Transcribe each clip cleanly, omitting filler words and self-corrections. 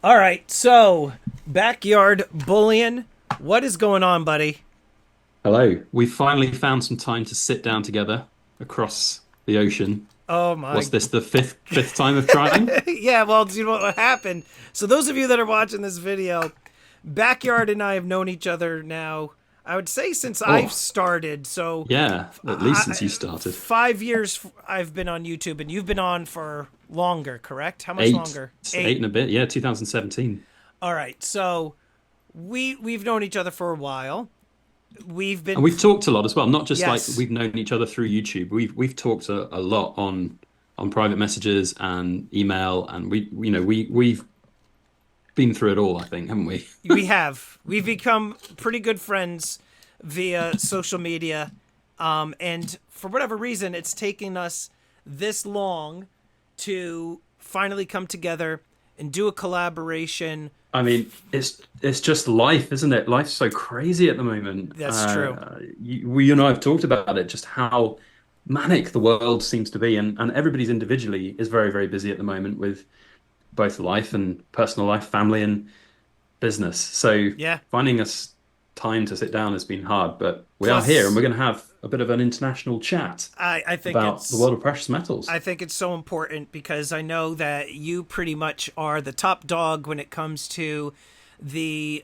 All right, so backyard bullion. What is going on, buddy? Hello. We finally found some time to sit down together across the ocean. Oh What's my. this, the fifth time of trying? Yeah, well, you know what happened? So those of you that are watching this video, Backyard and I have known each other now, I would say since I've Oh, started. So yeah, at least since you started. 5 years I've been on YouTube, and you've been on for longer, correct? How much Eight, longer? eight Eight. and a bit. Yeah, 2017. All right. So we've known each other for a while. We've And been we've talked a lot as well, not just like yes. we've known each other through YouTube. We've talked a lot on private messages and email, and we've been through it all, I think, haven't we? We've become pretty good friends via social media, and for whatever reason, it's taken us this long to finally come together and do a collaboration. I mean, it's just life, isn't it? Life's so crazy at the moment. That's true. You and I have talked about it, just how manic the world seems to be, and everybody's individually is very, very busy at the moment with both life and personal life, family and business. So Yeah. finding us time to sit down has been hard, but we are here, and Plus, we're going to have a bit of an international chat I think about the world of precious metals. it's so important because I know that you pretty much are the top dog when it comes to the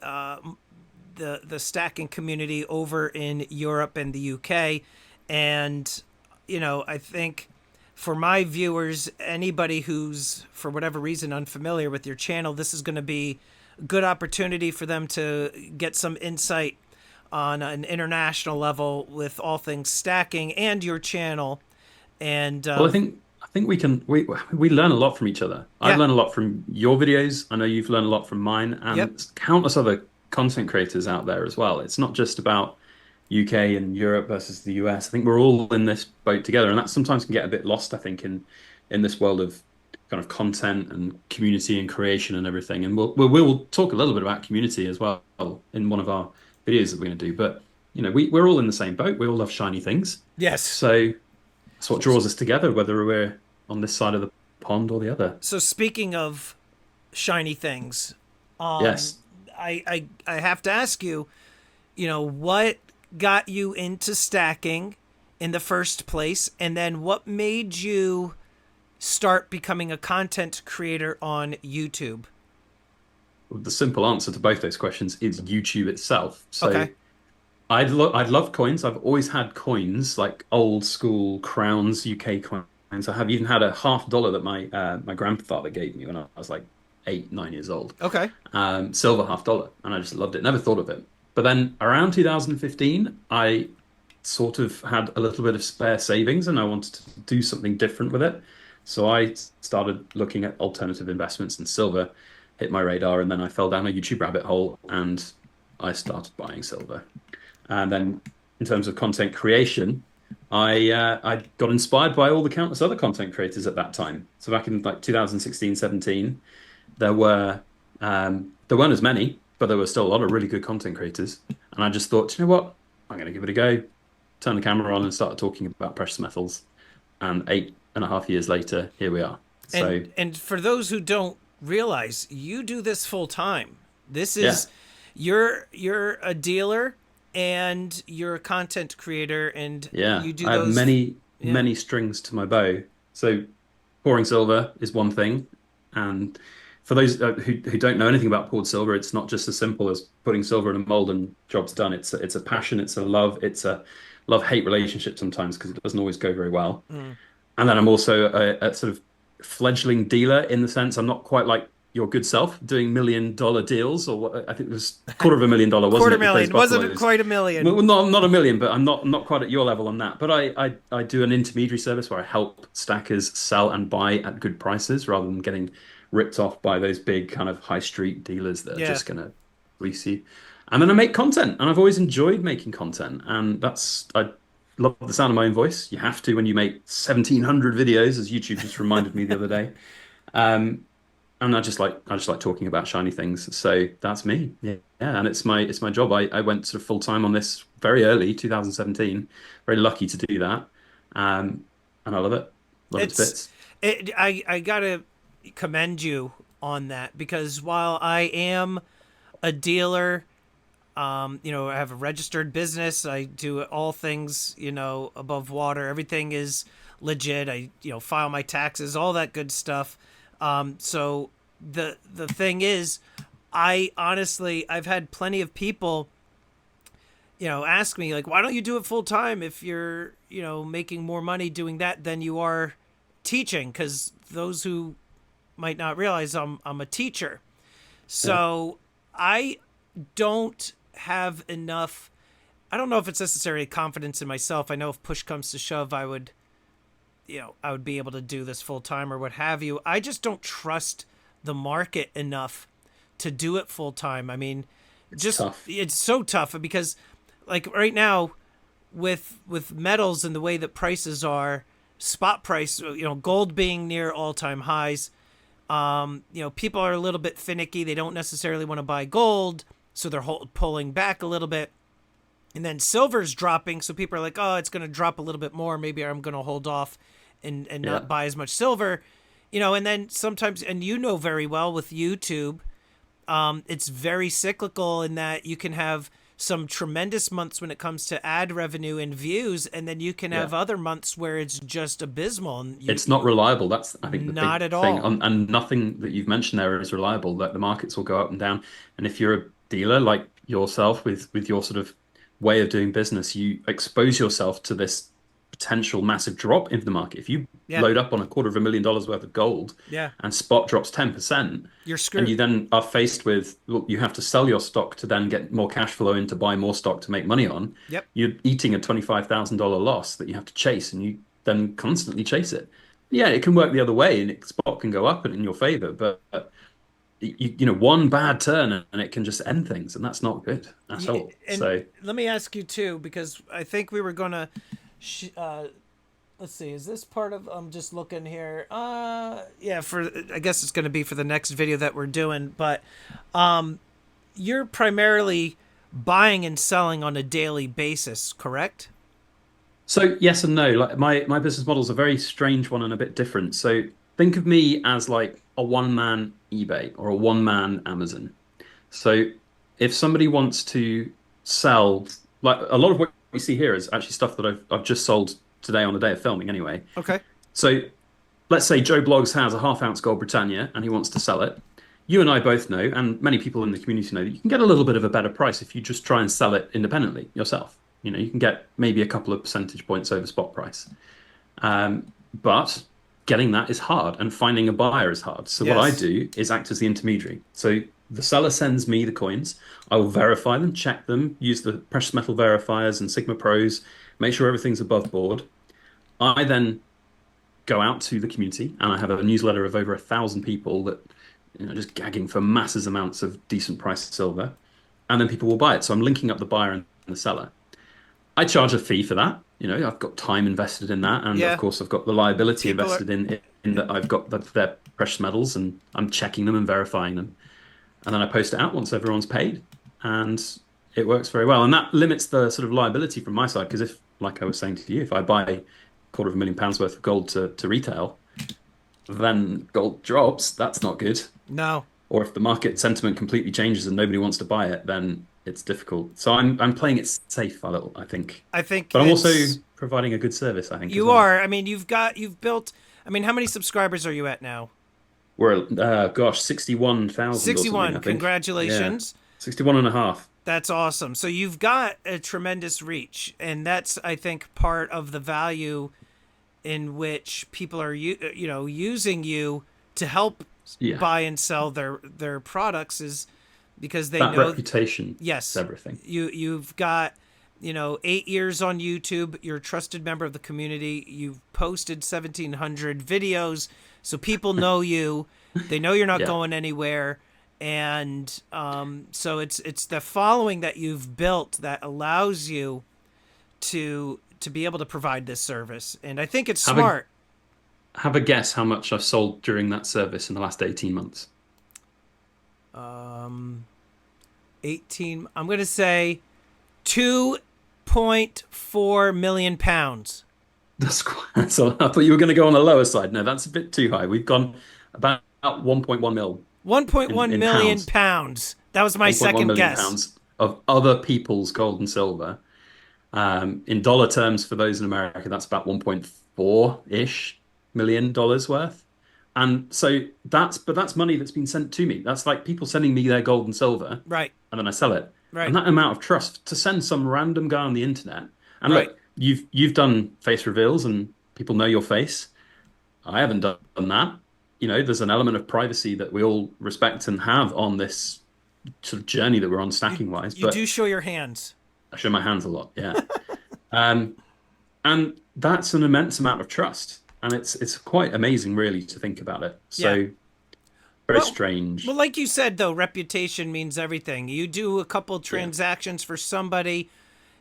the stacking community over in Europe and the UK, and I think for my viewers, anybody who's for whatever reason unfamiliar with your channel, this is going to be a good opportunity for them to get some insight on an international level with all things stacking and your channel. And Well, I think we learn a lot from each other. I've yeah, learned a lot from your videos. I know you've learned a lot from mine, yep, and countless other content creators out there as well. It's not just about UK and Europe versus the US. I think we're all in this boat together, and that sometimes can get a bit lost, I think, in this world of kind of content and community and creation and everything. And we'll talk a little bit about community as well in one of our videos that we're going to do. But we're all in the same boat. We all love shiny things. yes. So that's what draws us together, whether we're on this side of the pond or the other. So speaking of shiny things, um, Yes. I have to ask you, what got you into stacking in the first place, and then what made you start becoming a content creator on YouTube? The simple answer to both those questions is YouTube itself. So Okay. I'd love coins. I've always had coins, like old school crowns, UK coins. I have even had a $50 that my grandfather gave me when I was like 8, 9 years old. Okay. Silver $50, and I just loved it. Never thought of it. But then around 2015, I sort of had a little bit of spare savings, and I wanted to do something different with it. So I started looking at alternative investments, and silver hit my radar, and then I fell down a YouTube rabbit hole, and I started buying silver. And then in terms of content creation, I got inspired by all the countless other content creators at that time. So back in like 2016, 17, there were there weren't as many, but there were still a lot of really good content creators. And I just thought, you know what? I'm going to give it a go. Turn the camera on and start talking about precious metals. And 8.5 years later, here we are. So And for those who don't realize, you do this full time. This yeah, is you're a dealer and you're a content creator, and yeah, you do I have those. many, Yeah. many strings to my bow. So pouring silver is one thing. And for those who don't know anything about poured silver, it's not just as simple as putting silver in a mold and job's done. It's a passion, it's a love, it's a love-hate relationship sometimes because it doesn't always go very well. Mm. And then I'm also a sort of fledgling dealer in the sense I'm not quite like your good self doing $1 million deals or I think it was $250,000, wasn't Quarter it, with those million wasn't buffaloes? quite a million. Well, not a million, but I'm not quite at your level on that. But I do an intermediary service where I help stackers sell and buy at good prices rather than getting ripped off by those big kind of high street dealers that are Yeah. just gonna fleece you. And then I make content, and I've always enjoyed making content, and I love the sound of my own voice. You have to when you make 1,700 videos, as YouTube just reminded me the other day. Um, and I just like talking about shiny things. So that's me. Yeah. Yeah. And it's my job. I went sort of full time on this very early, 2017. Very lucky to do that. And I love it. Love it to It's bits. I gotta commend you on that, because while I am a dealer, I have a registered business. I do all things, above water. Everything is legit. I, file my taxes, all that good stuff. So the thing is, I honestly, I've had plenty of people, ask me like, why don't you do it full time if you're, making more money doing that than you are teaching? Because those who might not realize I'm a teacher. Yeah. So I don't have enough. I don't know if it's necessarily confidence in myself. I know if push comes to shove, I would be able to do this full time or what have you. I just don't trust the market enough to do it full time. I mean, It's just tough. it's so tough because like right now with metals and the way that prices are, spot price, gold being near all-time highs, people are a little bit finicky. They don't necessarily want to buy gold, so they're pulling back a little bit. And then silver's dropping, so people are like, oh, it's going to drop a little bit more. Maybe I'm going to hold off and Yeah. not buy as much silver. And then sometimes, and very well with YouTube, it's very cyclical in that you can have some tremendous months when it comes to ad revenue and views, and then you can Yeah. have other months where it's just abysmal and It's not reliable. That's, I think, the not big at thing. all. And nothing that you've mentioned there is reliable. That the markets will go up and down. And if you're a dealer like yourself with your sort of way of doing business, you expose yourself to this potential massive drop in the market. If you Yeah, load up on $250,000 worth of gold yeah, and spot drops 10%, you're and you screwed. then are faced with, well, you have to sell your stock to then get more cash flow in to buy more stock to make money on, Yep. you're eating a $25,000 loss that you have to chase, and you then constantly chase it. Yeah, it can work the other way, and spot can go up and in your favor, but one bad turn and it can just end things, and that's not good at all. And So let me ask you too, because I think we were gonna. Let's see. Is this part of? I'm just looking here. Yeah. For I guess it's gonna be for the next video that we're doing, but you're primarily buying and selling on a daily basis, correct? So yes and no. Like my business model is a very strange one and a bit different. So think of me as like a one man eBay or a one man Amazon. So if somebody wants to sell, like a lot of what you see here is actually stuff that I've just sold today on the day of filming anyway. Okay. So let's say Joe Bloggs has a half ounce gold Britannia and he wants to sell it. You and I both know, and many people in the community know, that you can get a little bit of a better price if you just try and sell it independently yourself. You can get maybe a couple of percentage points over spot price. But getting that is hard, and finding a buyer is hard. So what I Yes. do is act as the intermediary. So the seller sends me the coins. I will verify them, check them, use the precious metal verifiers and Sigma Pros, make sure everything's above board. I then go out to the community, and I have a newsletter of over 1,000 people that just gagging for massive amounts of decent priced silver, and then people will buy it. So I'm linking up the buyer and the seller. I charge a fee for that. I've got time invested in that, and of Yeah. course I've got the liability People are. invested in that I've got their precious metals, and I'm checking them and verifying them, and then I post it out once everyone's paid, and it works very well. And that limits the sort of liability from my side, because if, like I was saying to you, if I buy £250,000 worth of gold to retail, then gold drops, that's not good. No. Or if the market sentiment completely changes and nobody wants to buy it, then it's difficult. So I'm playing it safe a little, I think. I think But I'm also it's. providing a good service, I think, as You well. are. I mean, you've built. I mean, how many subscribers are you at now? We're gosh, 61,000 or something, 61. I think. Yeah. Congratulations. 61 and a half. That's awesome. So you've got a tremendous reach, and that's I think part of the value in which people are using you to help Yeah. buy and sell their products is because they That know. reputation is Yes, everything. you've got 8 years on YouTube. You're a trusted member of the community. You've posted 1,700 videos, so people know you. They know you're not Yeah. going anywhere, and so it's the following that you've built that allows you to be able to provide this service, and I think it's Have a smart. have a guess how much I've sold during that service in the last 18 months. Um, 18. I'm gonna say 2.4 million pounds. That's quite, so I thought you were going to go on the lower side. No, that's a bit too high. We've gone about 1.1 mil 1.1 in million pounds. pounds. That was my 1.1 second million guess. pounds of other people's gold and silver. In dollar terms, for those in America, that's about 1.4-ish million dollars worth. And so that's money that's been sent to me. That's like people sending me their gold and silver, Right. and then I sell it. And Right. that amount of trust to send some random guy on the internet. And Right. look, you've done face reveals and people know your face. I haven't done that. There's an element of privacy that we all respect and have on this sort of journey that we're on You stacking wise, you do but show your hands. I show my hands a lot, yeah. Um, and that's an immense amount of trust. And it's quite amazing, really, to think about it. Yeah. So very Well, well, strange. like you said, though, reputation means everything. You do a couple Yeah. transactions for somebody,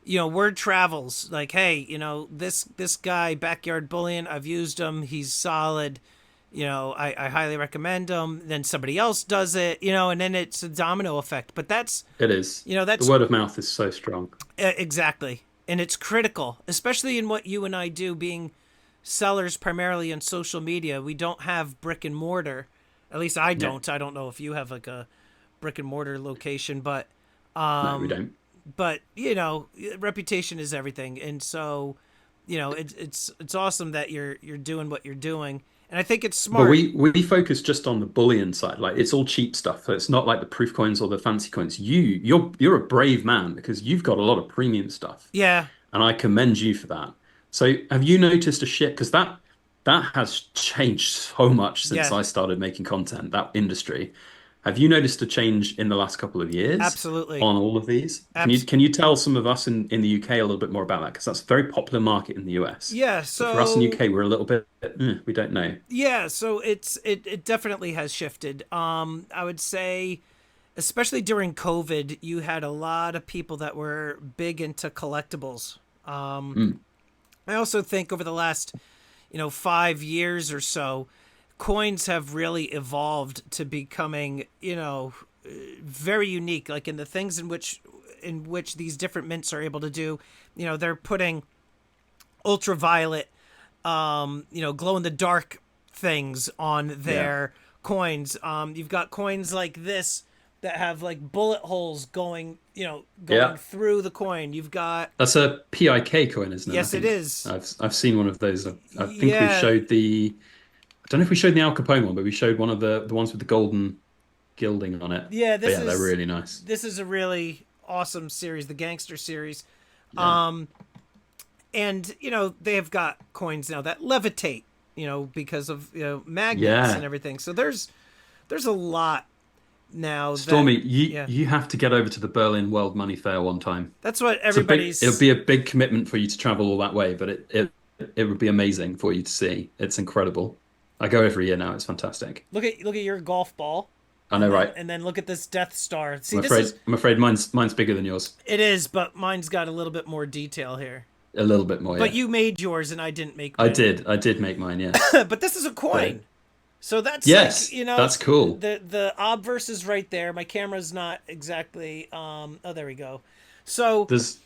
word travels. Like, hey, this guy, Backyard Bullion, I've used him. He's solid. I highly recommend him. Then somebody else does it, and then it's a domino effect. But that's, It is. The that's word of mouth is so strong. exactly. And it's critical, especially in what you and I do, being sellers primarily on social media. We don't have brick and mortar. At least I Yeah. don't. I don't know if you have like a brick and mortar location, No, we don't. but reputation is everything, and so it's awesome that you're doing what you're doing, and I think it's But smart. we focus just on the bullion side. Like it's all cheap stuff. So it's not like the proof coins or the fancy coins. You're a brave man because you've got a lot of premium stuff. Yeah. And I commend you for that. So have you noticed a shift? Because that has changed so much since Yeah. I started making content, that industry. Have you noticed a change in the last couple of years Absolutely. on all of these? Can you Abs- can you tell some of us in the UK a little bit more about that? Because that's a very popular market in the US. yeah. But for us in So UK, we're a little bit, we don't know. yeah. So it definitely has shifted. I would say, especially during COVID, you had a lot of people that were big into collectibles. Mm, I also think over the last 5 years or so, coins have really evolved to becoming, very unique. Like in the things in which these different mints are able to do, they're putting ultraviolet, glow in the dark things on yeah. their coins. You've got coins like this that have like bullet holes going Yeah. through the coin. You've got That's a PIK coin, isn't it? I yes, it think is. I've seen one of those. I think we Yeah, showed I don't know if we showed the Al Capone one, but we showed one of the ones with the golden gilding on it. yeah. But This yeah, they're is really nice. this is a really awesome series, the Gangster series. Yeah. And they have got coins now that levitate, because of magnets Yeah. and everything. So there's a lot now that Stormy, you yeah, you have to get over to the Berlin World Money Fair one time. that's what It'll everybody's. be a big commitment for you to travel all that way, but it would be amazing for you to see. It's incredible. I go every year now. It's fantastic. Look at your golf ball, I know, and then right? look at this Death Star. See, I'm this afraid is I'm afraid mine's bigger than yours. it is, but mine's got a little bit more detail here. A little bit more, But yeah. you made yours, and I didn't make I mine. did. I did make mine, yes. But this is a But coin. So that's like, yes, that's cool. the obverse is right there. My camera's not exactly oh, there we go. So There's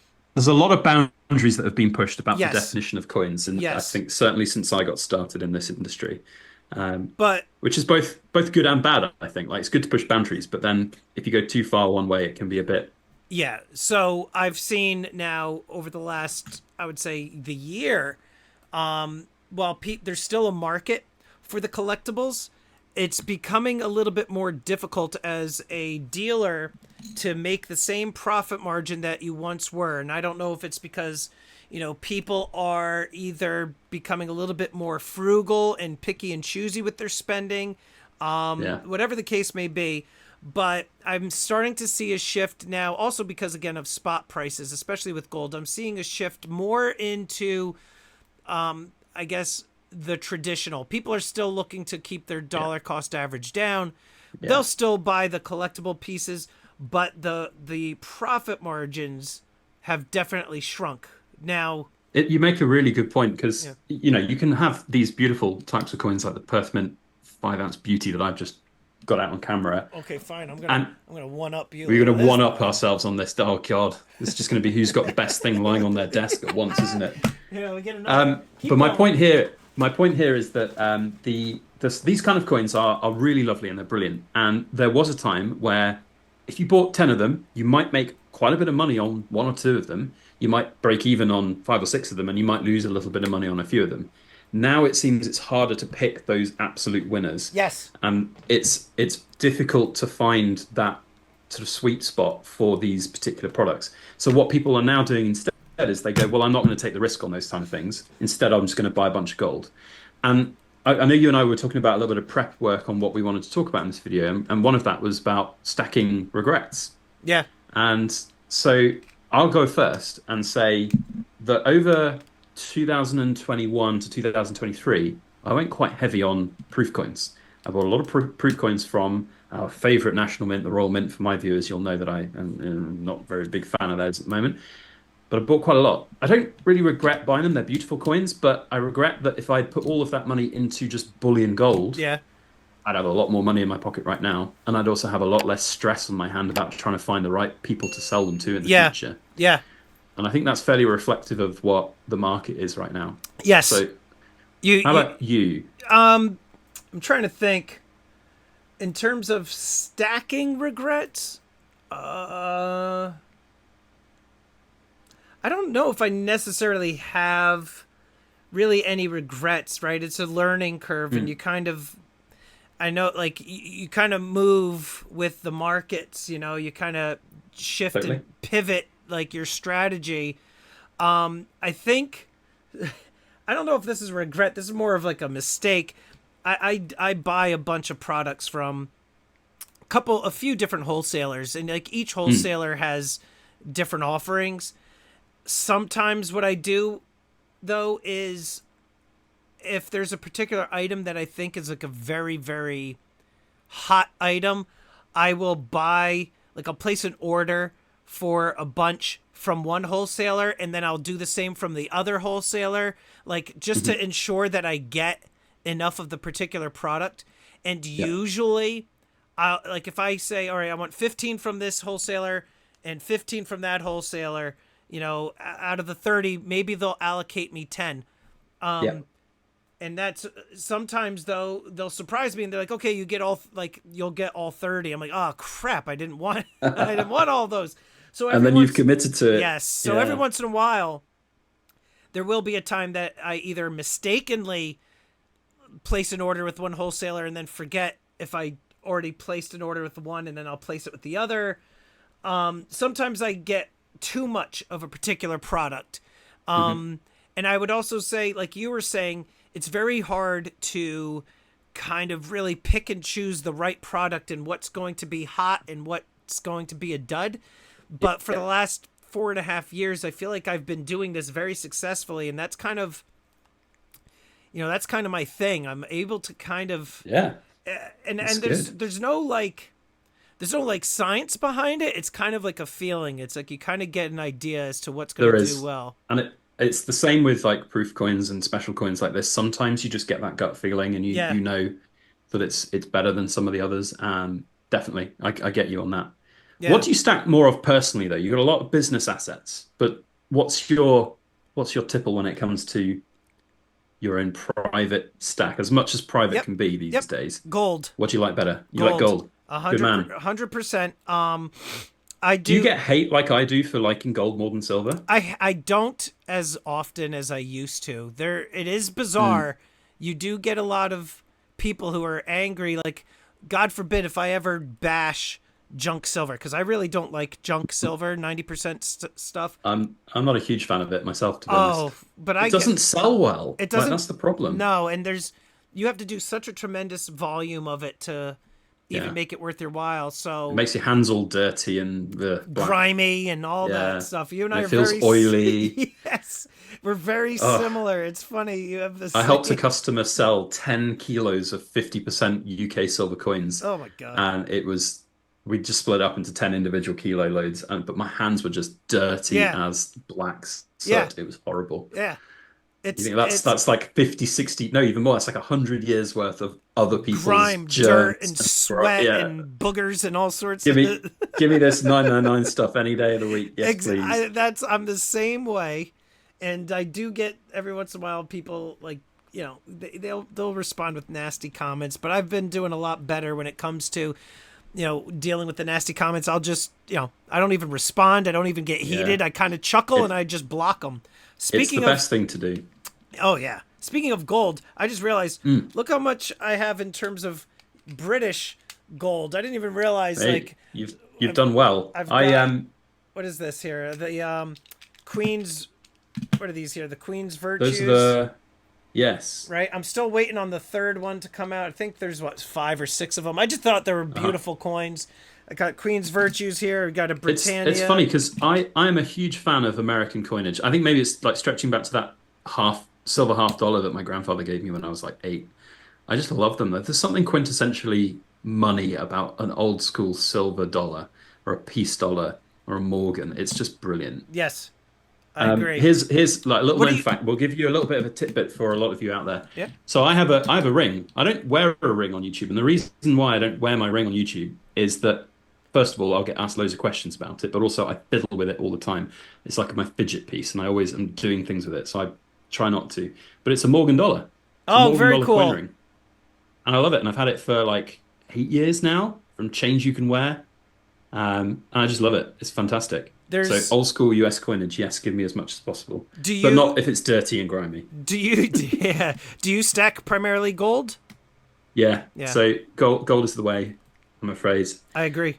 a lot of boundaries that have been pushed about the yes. definition of coins, and I Yes. think certainly since I got started in this industry, But which is both good and bad. I think like it's good to push boundaries, but then if you go too far one way, it can be a bit. yeah, so I've seen now over the last, I would say, the year, while there's still a market for the collectibles, it's becoming a little bit more difficult as a dealer to make the same profit margin that you once were. And I don't know if it's because, people are either becoming a little bit more frugal and picky and choosy with their spending, Yeah, whatever the case may be. But I'm starting to see a shift now, also because, again, of spot prices, especially with gold. I'm seeing a shift more into, I guess, the traditional. People are still looking to keep their yeah, dollar cost average down. yeah. They'll still buy the collectible pieces, but the profit margins have definitely shrunk. Now, You make a really good point because yeah. you can have these beautiful types of coins like the Perthmint 5 ounce beauty that I've just got out on camera, Okay, fine. and I'm gonna one up you we're on going to this one up one. ourselves on this. Oh God, it's just going to be who's got the best thing lying on their desk at once, isn't it? Yeah, we get another. But Keep going. my point here is that the these kind of coins are really lovely and they're brilliant. And there was a time where if you bought 10 of them, you might make quite a bit of money on one or two of them. You might break even on five or six of them, and you might lose a little bit of money on a few of them. Now it seems it's harder to pick those absolute winners, Yes. and it's difficult to find that sort of sweet spot for these particular products. So what people are now doing instead is they go, well, I'm not going to take the risk on those kind of things. Instead, I'm just going to buy a bunch of gold. And I know you and I were talking about a little bit of prep work on what we wanted to talk about in this video, and one of that was about stacking regrets. Yeah. And so I'll go first and say that over 2021 to 2023, I went quite heavy on proof coins. I bought a lot of proof coins from our favorite national mint, the Royal Mint. For my viewers, you'll know that I am not a very big fan of those at the moment. But I bought quite a lot. I don't really regret buying them. They're beautiful coins, but I regret that if I put all of that money into just bullion gold, Yeah. I'd have a lot more money in my pocket right now, and I'd also have a lot less stress on my hand about trying to find the right people to sell them to in the future. Yeah. And I think that's fairly reflective of what the market is right now. Yes. So, how about you? I'm trying to think. In terms of stacking regrets, I don't know if I necessarily have really any regrets, right? It's a learning curve, and you kind of, I know, like, you kind of move with the markets, you know, you kind of shift Totally. and pivot, like, your strategy. I think, I don't know if this is a regret. This is more of like a mistake. I buy a bunch of products from a few different wholesalers, and like each wholesaler has different offerings. Sometimes what I do though is if there's a particular item that I think is like a very, very hot item, I will buy, like, I'll place an order for a bunch from one wholesaler, and then I'll do the same from the other wholesaler, like, just to ensure that I get enough of the particular product. And usually, like, if I say, all right, I want 15 from this wholesaler and 15 from that wholesaler, you know, out of the 30, maybe they'll allocate me 10. And that's sometimes, though, they'll surprise me and they're like, okay, you get all, like, you'll get all 30. I'm like, oh crap, I didn't want I didn't want all those. So And then you've committed to it. Yes. So every once in a while, there will be a time that I either mistakenly place an order with one wholesaler and then forget if I already placed an order with one, and then I'll place it with the other. Sometimes I get too much of a particular product. And I would also say, like you were saying, it's very hard to kind of really pick and choose the right product and what's going to be hot and what's going to be a dud. But for the last 4.5 years, I feel like I've been doing this very successfully, and that's kind of, you know, that's kind of my thing. I'm able to kind of, and there's no like science behind it. It's kind of like a feeling. It's like you kind of get an idea as to what's going to do well. And it's the same with like proof coins and special coins like this. Sometimes you just get that gut feeling, and you know that it's better than some of the others. Definitely, I get you on that. Yeah. What do you stack more of personally, though? You've got a lot of business assets, but what's your tipple when it comes to your own private stack? As much as private can be these days. Gold. What do you like better? You like gold? 100%. I do. Do you get hate like I do for liking gold more than silver? I don't as often as I used to. It is bizarre. You do get a lot of people who are angry. Like, God forbid if I ever bash junk silver, because I really don't like junk silver, 90% stuff. I'm not a huge fan of it myself, to be honest. But it doesn't sell well. It doesn't. Like, that's the problem. No, and you have to do such a tremendous volume of it to even make it worth your while. So it makes your hands all dirty and grimy and all that stuff. You and I are feels very oily. Yes, we're very similar. It's funny. You have this. I helped a customer sell 10 kilos of 50% UK silver coins. Oh my god! And we just split up into 10 individual kilo loads, but my hands were just dirty as black soot. It was horrible. Yeah. You think that's like 50, 60, no, even more. It's like 100 years worth of other people's grime, dirt, and sweat, and boogers, and all sorts. Give me this 999 stuff any day of the week. Yes, please. I'm the same way, and I do get every once in a while people like they'll respond with nasty comments, but I've been doing a lot better when it comes to dealing with the nasty comments. I'll just, I don't even respond. I don't even get Yeah. heated. I kind of chuckle and It, I just block them. it's the Speaking of, best thing to do. oh yeah. Speaking of gold, I just realized, Mm. look how much I have in terms of British gold. I didn't even realize, Hey, like, you've I've, done well. I've I got, what is this here? The Queen's, what are these here? The Queen's Those are Virtues, the yes. right? I'm still waiting on the third one to come out. I think there's, what, 5 or 6 of them. I just thought they were Uh-huh. beautiful coins. I got Queen's Virtues here. We got a It's Britannia. funny because I am a huge fan of American coinage. I think maybe it's like stretching back to that silver half dollar that my grandfather gave me when I was like 8. I just love them. There's something quintessentially money about an old school silver dollar or a peace dollar or a Morgan. It's just brilliant. Yes, I agree. Here's like a little What do known you? fact. We'll give you a little bit of a tidbit for a lot of you out there. Yeah. So I have a ring. I don't wear a ring on YouTube, and the reason why I don't wear my ring on YouTube is that first of all, I'll get asked loads of questions about it, but also I fiddle with it all the time. It's like my fidget piece, and I always am doing things with it, so I try not to. But it's a Morgan dollar. It's a Oh, Morgan very dollar coin cool. ring, and I love it. And I've had it for like 8 years now, from chains you can wear. And I just love it. It's fantastic. So There's. old school US coinage, yes, give me as much as possible, Do but not you? if it's dirty and grimy. Yeah. Do you stack primarily gold? Yeah. Yeah, So gold is the way, I'm afraid. I agree.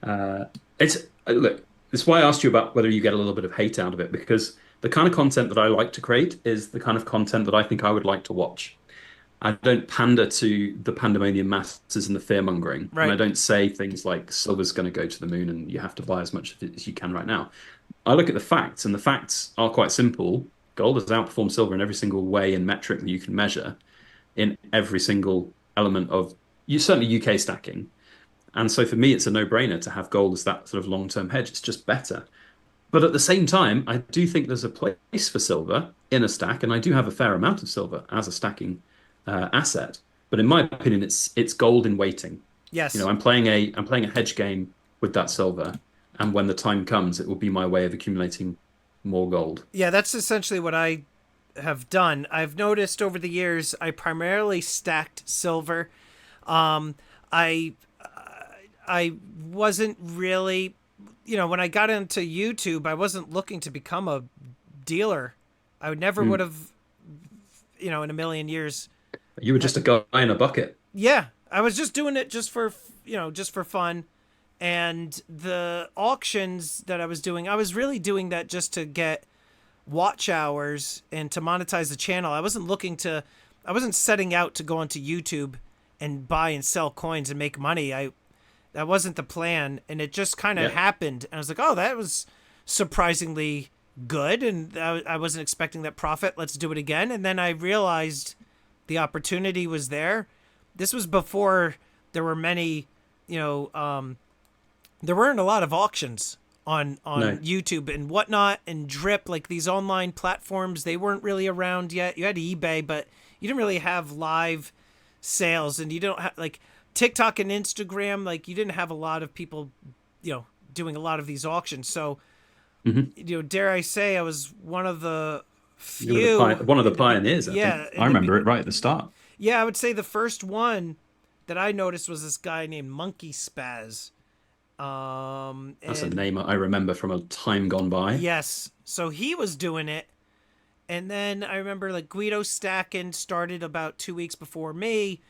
It's look. It's why I asked you about whether you get a little bit of hate out of it because the kind of content that I like to create is the kind of content that I think I would like to watch. I don't pander to the pandemonium masses and the fear mongering, and I Right. don't say things like silver's going to go to the moon and you have to buy as much of it as you can right now. I look at the facts, and the facts are quite simple. Gold has outperformed silver in every single way and metric that you can measure in every single element of you certainly UK stacking. And so for me, it's a no-brainer to have gold as that sort of long-term hedge. It's just better. But at the same time, I do think there's a place for silver in a stack, and I do have a fair amount of silver as a stacking asset. But in my opinion, it's gold in waiting. Yes. I'm playing a hedge game with that silver, and when the time comes, it will be my way of accumulating more gold. Yeah, that's essentially what I have done. I've noticed over the years I primarily stacked silver. Um, I I wasn't really, when I got into YouTube, I wasn't looking to become a dealer. I would never would Mm. have, in a million years. You were just a guy in a bucket. Yeah, I was just doing it just for fun. And the auctions that I was doing, I was really doing that just to get watch hours and to monetize the channel. I wasn't setting out to go onto YouTube and buy and sell coins and make money. That wasn't the plan, and it just kind of Yeah, happened. And I was like, oh, that was surprisingly good, and I wasn't expecting that profit. Let's do it again. And then I realized the opportunity was there. This was before there were many, you know, there weren't a lot of auctions on no, YouTube and whatnot and Drip, like these online platforms. They weren't really around yet. You had eBay, but you didn't really have live sales, and you don't have like TikTok and Instagram. Like you didn't have a lot of people, doing a lot of these auctions. So, hmm dare I say, I was one of the you were few. one of the pioneers. I think Yeah, I remember it right at the start. yeah, I would say the first one that I noticed was this guy named Monkey Spaz. That's a And name I remember from a time gone by. yes, so he was doing it, and then I remember like Guido Stackin started about 2 weeks before me,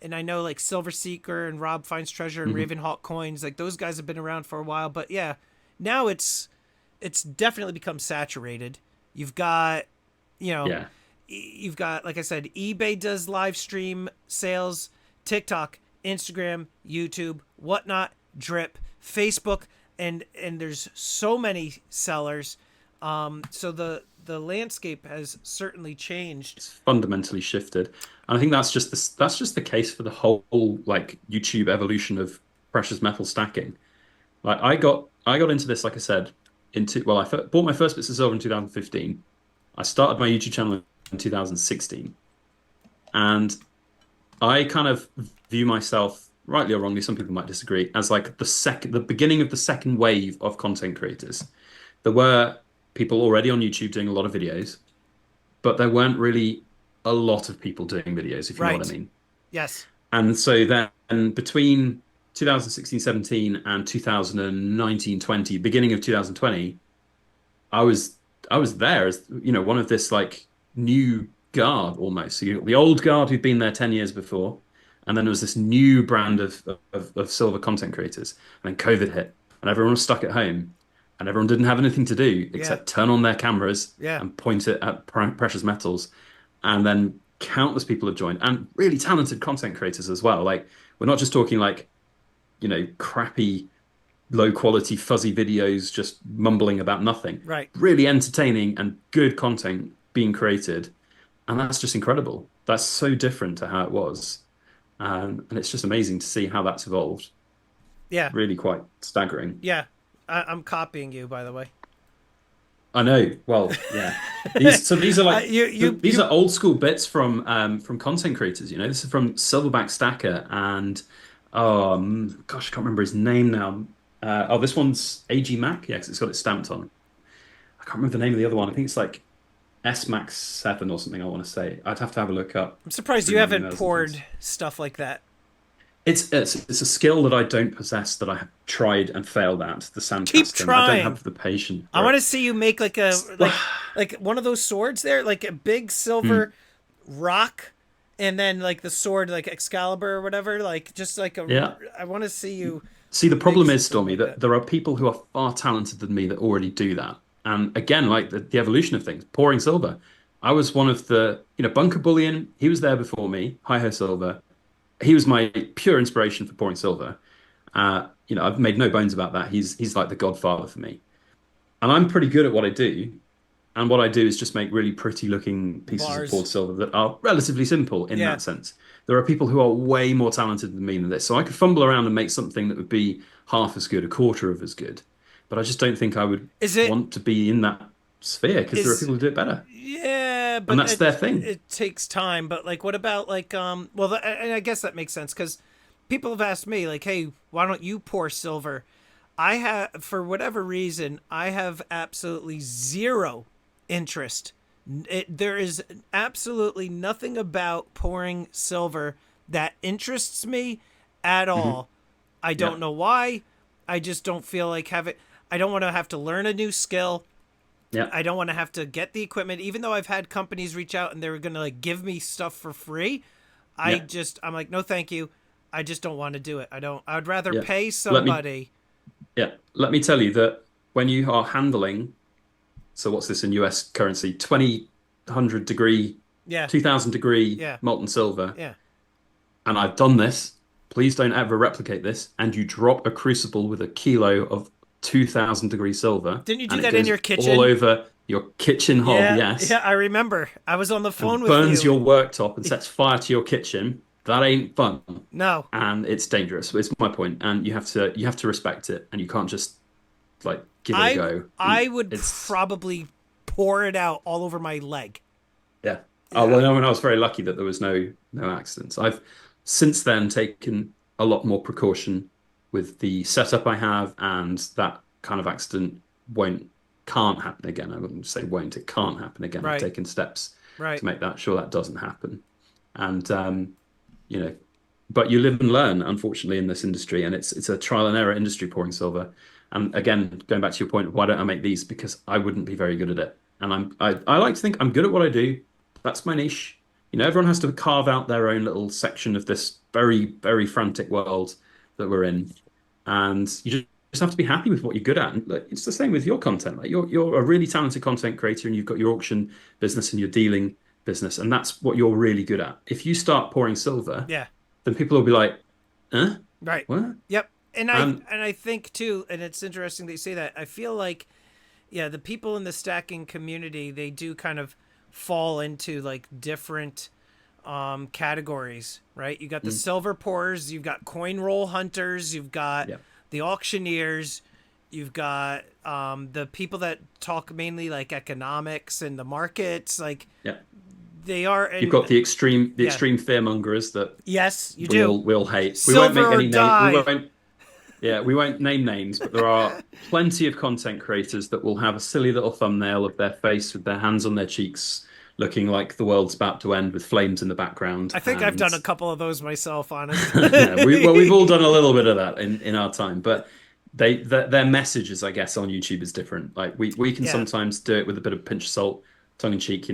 and I know like Silver Seeker and Rob Finds Treasure and Hmm. Ravenhawk Coins, like those guys have been around for a while. But yeah, now it's definitely become saturated. You've got, you know, Yeah, you've got, like I said, eBay does live stream sales, TikTok, Instagram, YouTube, whatnot, Drip, Facebook, and there's so many sellers. So the landscape has certainly changed. it's fundamentally shifted, and I think that's just the case for the whole like YouTube evolution of precious metal stacking. Like I got into this, like I said, bought my first bits of silver in 2015. I started my YouTube channel in 2016, and I kind of view myself, rightly or wrongly, some people might disagree, as like the beginning of the second wave of content creators. There were people already on YouTube doing a lot of videos, but there weren't really a lot of people doing videos, if you know what I Right. mean. Yes. And so then between 2016-17 and 2019-20, beginning of 2020, I was I was there as one of this like new guard almost. So you got the old guard who'd been there 10 years before, and then there was this new brand of silver content creators. And then COVID hit, and everyone was stuck at home, and everyone didn't have anything to do Yeah. except turn on their cameras Yeah. and point it at precious metals. And then countless people have joined, and really talented content creators as well. Like we're not just talking like, crappy low quality fuzzy videos just mumbling about nothing. Right. Really entertaining and good content being created, and that's just incredible. That's so different to how it was, and it's just amazing to see how that's evolved. Yeah. Really quite staggering. Yeah. I'm copying you, by the way. I know. Well, yeah. These are like these You are old school bits from content creators. This is from Silverback Stacker and gosh, I can't remember his name now. This one's AG Mac. Yeah, 'cause it's got it stamped on. I can't remember the name of the other one. I think it's like S Max 7 or something. I want to say. I'd have to have a look up I'm surprised you through my haven't emails and things. poured stuff like that. It's a skill that I don't possess that I have tried and failed at. The Keep sandcasting. I don't trying. have the patience I for want it. to see you make like one of those swords there, like a big silver Hmm. rock, and then like the sword like Excalibur or whatever, like just like a. Yeah. I want to see you See, the make problem is, something Stormy, like that that. there are people who are far talented than me that already do that. And again, like the evolution of things, pouring silver. I was one of Bunker Bullion, he was there before me, Hi Ho Silver. He was my pure inspiration for pouring silver. I've made no bones about that. He's like the godfather for me. And I'm pretty good at what I do. And what I do is just make really pretty looking pieces of poured Bars. silver that are relatively simple in Yeah. that sense. There are people who are way more talented than me than this. So I could fumble around and make something that would be half as good, a quarter of as good. But I just don't think I would Is it want to be in that sphere because there are is people who do it better. Yeah, And but that's their thing. it takes time. But like, what about like well, and I guess that makes sense because people have asked me like, hey, why don't you pour silver? I have, for whatever reason, I have absolutely zero interest. There is absolutely nothing about pouring silver that interests me at Hmm. all. I Yeah. don't know why. I just don't feel like having. I don't want to have to learn a new skill. Yeah. I don't want to have to get the equipment, even though I've had companies reach out and they were going to like give me stuff for free. Yeah. I'm like, no, thank you. I just don't want to do it. I don't, I would rather Yeah. pay Let me somebody. yeah. Let me tell you that when you are handling, so what's this in US currency? 2000 degree, Yeah. 2000 degree Yeah. molten silver. Yeah. And I've done this. Please don't ever replicate this. And you drop a crucible with a kilo of 2000 degree silver, Didn't you do and it that in goes your all kitchen? over your kitchen hob, Yeah. Yeah. yes, I remember. I was on the phone and with burns you. your worktop and sets fire to your kitchen. That ain't fun, No, and it's dangerous. It's my point, and you have to respect it, and you can't just like give it a I, go. I would It's probably pour it out all over my leg. Yeah. Oh, Yeah. well, no, and I was very lucky that there was no accidents. I've since then taken a lot more precaution with the setup I have, and that kind of accident won't can't happen again. I wouldn't say won't, it can't happen again. I've Right. taken steps Right. to make that sure that doesn't happen. And you know, but you live and learn, unfortunately, in this industry, and it's a trial and error industry pouring silver. And again, going back to your point, why don't I make these? Because I wouldn't be very good at it. And I like to think I'm good at what I do. That's my niche. Everyone has to carve out their own little section of this very, very frantic world that we're in. And you just have to be happy with what you're good at. And like, it's the same with your content. Like you're a really talented content creator and you've got your auction business and your dealing business, and that's what you're really good at. If you start pouring silver, Yeah. then people will be like, "Huh? Right. What?" Yep. And And I think too, and it's interesting that you say that. I feel like yeah, the people in the stacking community, they do kind of fall into like different categories, right? You got the mm, silver pourers, you've got coin roll hunters, you've got yeah, the auctioneers, you've got the people that talk mainly like economics and the markets, like yeah. they are You've and got the yeah, extreme fearmongers that yes, you do. we'll hate. We won't Silver make or any name. We die. won't. Yeah, we won't name names, but there are plenty of content creators that will have a silly little thumbnail of their face with their hands on their cheeks, looking like the world's about to end with flames in the background. I think I've And done a couple of those myself, yeah, we've honestly. all done a little bit of that in our time, but their messages, I guess, on YouTube is different. Like we can Yeah. sometimes do it with a bit of pinch of salt, tongue in cheek.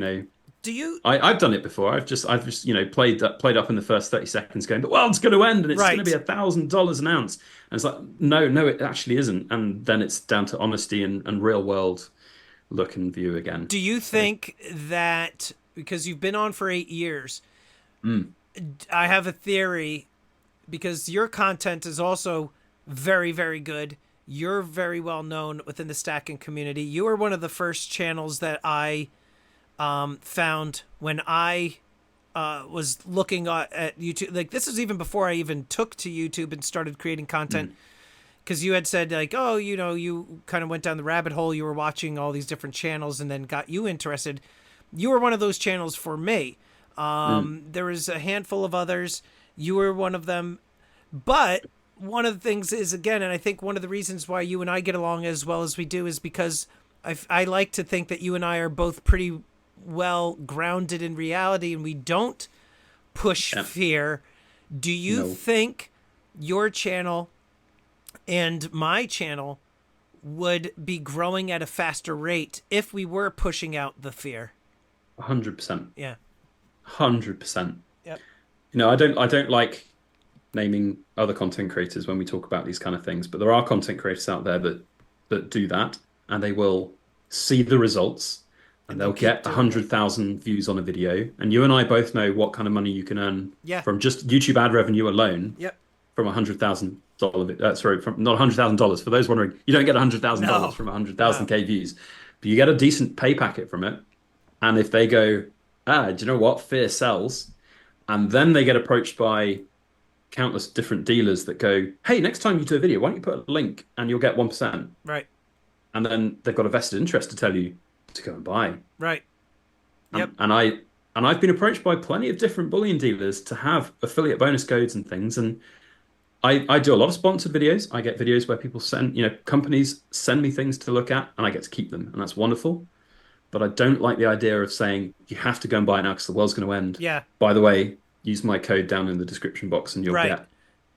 Do you I've done it before. I've just played up in the first 30 seconds, going, the world's going to end and it's going to be right? $1,000 an ounce, and it's like, no, it actually isn't. And then it's down to honesty and real world look and view again. Do you So, think that because you've been on for 8 years, mm, I have a theory because your content is also very, very good. You're very well known within the stacking community. You are one of the first channels that I found when I was looking at YouTube. Like this was even before I even took to YouTube and started creating content. mm, Because you had said like, oh, you kind of went down the rabbit hole. You were watching all these different channels, and then got you interested. You were one of those channels for me. mm, There was a handful of others. You were one of them. But one of the things is, again, and I think one of the reasons why you and I get along as well as we do is because I like to think that you and I are both pretty well grounded in reality, and we don't push yeah, fear. Do you no, think your channel and my channel would be growing at a faster rate if we were pushing out the fear? 100%, Yeah. 100%. Yep. I don't like naming other content creators when we talk about these kind of things, but there are content creators out there that do that, and they will see the results, and And they'll they'll keep get a doing it. hundred thousand views on a video. And you and I both know what kind of money you can earn Yeah. from just YouTube ad revenue alone Yep. from $100,000. Sorry, from not $100,000. For those wondering, you don't get $100,000 No. from 100,000 No. k views, but you get a decent pay packet from it. And if they go, do you know what? Fear sells. And then they get approached by countless different dealers that go, hey, next time you do a video, why don't you put a link and you'll get 1%? Right. And then they've got a vested interest to tell you to go and buy. Right. Yep. And I've been approached by plenty of different bullion dealers to have affiliate bonus codes and things. And I do a lot of sponsored videos. I get videos where people companies send me things to look at and I get to keep them. And that's wonderful. But I don't like the idea of saying you have to go and buy it now because the world's going to end. Yeah. By the way, use my code down in the description box and you'll Right. get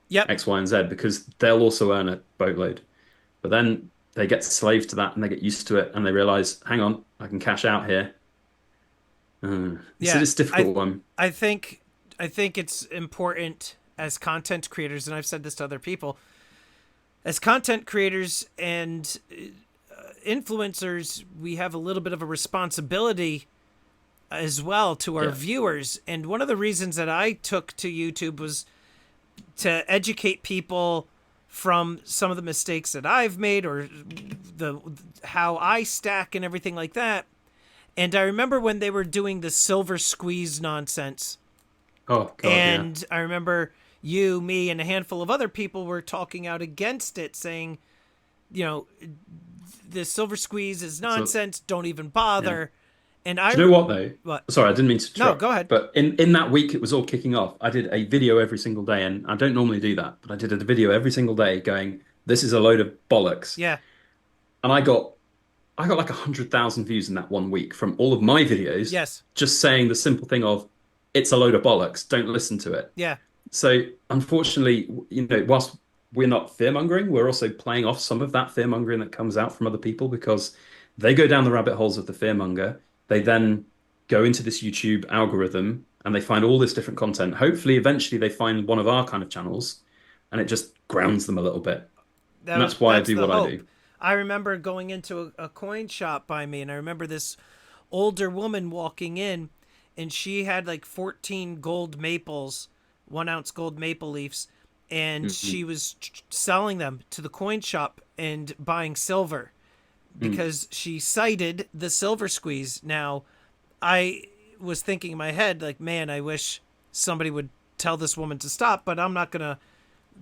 Yep. X, Y, and Z, because they'll also earn a boatload. But then they get slaves to that and they get used to it and they realize, hang on, I can cash out here. It's Yeah. a difficult one. I think it's important as content creators, and I've said this to other people, as content creators and influencers, we have a little bit of a responsibility as well to our Yeah. viewers. And one of the reasons that I took to YouTube was to educate people from some of the mistakes that I've made, or the how I stack and everything like that. And I remember when they were doing the silver squeeze nonsense, Oh God, yeah. and I remember you, me, and a handful of other people were talking out against it, saying, you know, the silver squeeze is So nonsense. Don't even yeah. bother. And Do you know what though? What? Sorry, I didn't mean to No, interrupt. go ahead. But in that week it was all kicking off, I did a video every single day, and I don't normally do that, but I did a video every single day going, this is a load of bollocks. Yeah. And I got like 100,000 views in that one week from all of my videos, Yes. just saying the simple thing of, it's a load of bollocks, don't listen to it. Yeah. So unfortunately, whilst we're not fear mongering, we're also playing off some of that fear mongering that comes out from other people, because they go down the rabbit holes of the fear monger. They then go into this YouTube algorithm and they find all this different content. Hopefully, eventually they find one of our kind of channels and it just grounds them a little bit. And that's why I That's do the what I hope. do. I remember going into a coin shop by me, and I remember this older woman walking in, and she had like 14 gold maples, 1 ounce gold maple leafs, and Mhm. she was selling them to the coin shop and buying silver because she cited the silver squeeze. Now, I was thinking in my head, like, man, I wish somebody would tell this woman to stop, but I'm not going to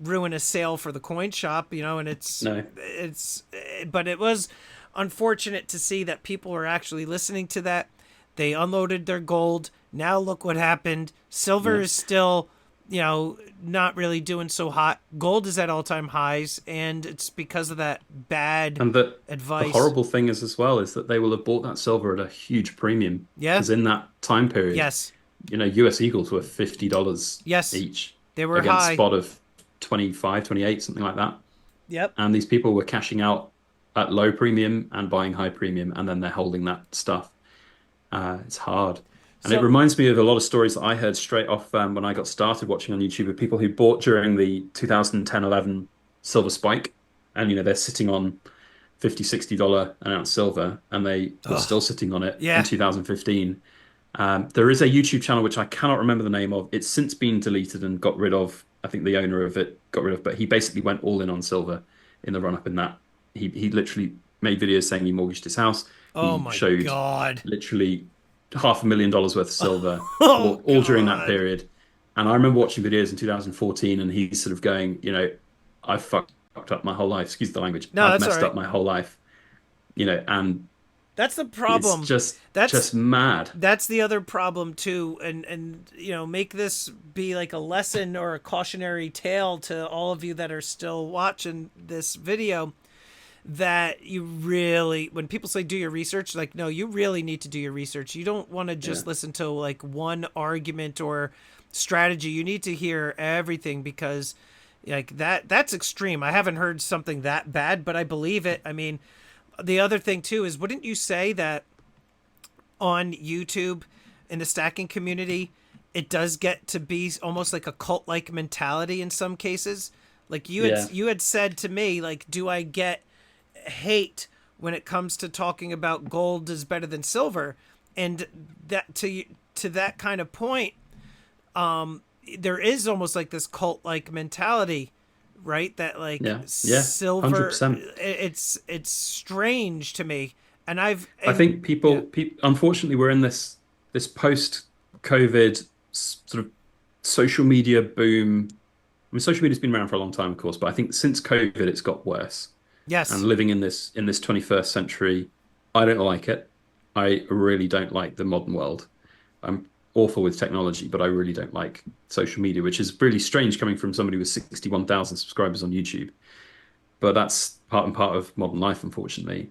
ruin a sale for the coin shop, and No. but it was unfortunate to see that people were actually listening to that. They unloaded their gold. Now look what happened. Silver Yeah. is still not really doing so hot. Gold is at all-time highs, and it's because of that bad And the advice. horrible thing is as well is that they will have bought that silver at a huge premium Yeah. because in that time period, Yes. US Eagles were $50 Yes. each They were against high. spot of 25, 28, something like that. Yep. And these people were cashing out at low premium and buying high premium, and then they're holding that stuff. It's hard. And it So, reminds me of a lot of stories that I heard straight off when I got started watching on YouTube of people who bought during the 2010-11 silver spike. And, they're sitting on 50, $60 an ounce silver, and they were ugh. still sitting on it in Yeah. 2015. There is a YouTube channel which I cannot remember the name of. It's since been deleted and got rid of. I think the owner of it got rid of, but he basically went all in on silver in the run up in that. He literally made videos saying he mortgaged his house. Oh He my showed God. literally $500,000 worth of silver Oh all during that God. period. And I remember watching videos in 2014, and he's sort of going, I fucked up my whole life. Excuse the language. No, I've that's all messed up right. my whole life. And That's the it's problem. just That's mad. that's the other problem too, and make this be like a lesson or a cautionary tale to all of you that are still watching this video, that you really, when people say do your research, like, no, you really need to do your research. You don't want to Yeah. just listen to like one argument or strategy. You need to hear everything, because like that's extreme. I haven't heard something that bad, but I believe it. I mean, the other thing too is, wouldn't you say that on YouTube, in the stacking community, it does get to be almost like a cult like mentality in some cases? Like Yeah. you had said to me, like, do I get hate when it comes to talking about gold is better than silver? And that, to that kind of point, there is almost like this cult like mentality, right? That like Yeah. Yeah. silver, 100%. it's strange to me. And I've I and think yeah. unfortunately, we're in this post-COVID sort of social media boom. I mean, social media's been around for a long time, of course, but I think since COVID, it's got worse. And Yes. living in this 21st century, I don't like it. I really don't like the modern world. I'm awful with technology, but I really don't like social media, which is really strange coming from somebody with 61,000 subscribers on YouTube. But that's part and part of modern life, unfortunately.